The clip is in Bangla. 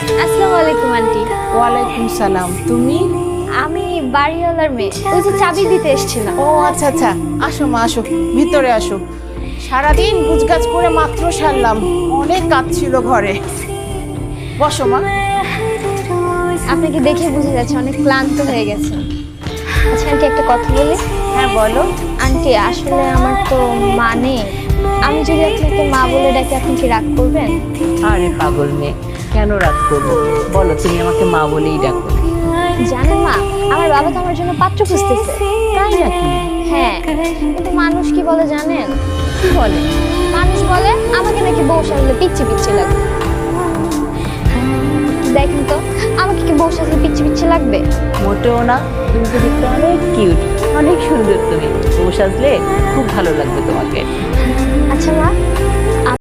আসসালামু আলাইকুম আন্টি। ওয়ালাইকুম সালাম। তুমি? আমি বাড়িওয়ালার মেয়ে, ওই যে চাবি দিতে এসেছিলাম। ও আচ্ছা আচ্ছা, আসো মা আসো, ভিতরে আসো। সারাদিন গুজগাছ করে মাত্র সারলাম, অনেক কাজ ছিল ঘরে। বসো মা। আপনাকে দেখে বোঝা যাচ্ছে অনেক ক্লান্ত হয়ে গেছে। আচ্ছা আন্টি, একটা কথা বলি। হ্যাঁ বলো। আন্টি, আসলে আমার তো মা নেই। আমি যদি আপনাকে মা বলে ডাকি, আপনি কি রাগ করবেন? আরে পাগল মেয়ে, কেন রাগ করবো? বলো, তুমি আমাকে মা বলেই ডাকো। জানেন মা, আমার বাবা তো আমার জন্য পাত্র খুঁজতেছে। তাই নাকি? হ্যাঁ, কিন্তু মানুষ কি বলে জানেন? কি বলে? মানুষ বলে আমাকে নাকি বউ সাজলে পিচ্ছি পিচ্ছি লাগে। দেখেন তো, আমাকে কি বউ সাজলে পিচ্ছি পিচ্ছি লাগবে? মোটেও না, তুমি তো দেখতে অনেক কিউট, অনেক সুন্দর। তুমি বউ সাজলে খুব ভালো লাগবে তোমাকে। আচ্ছা মা,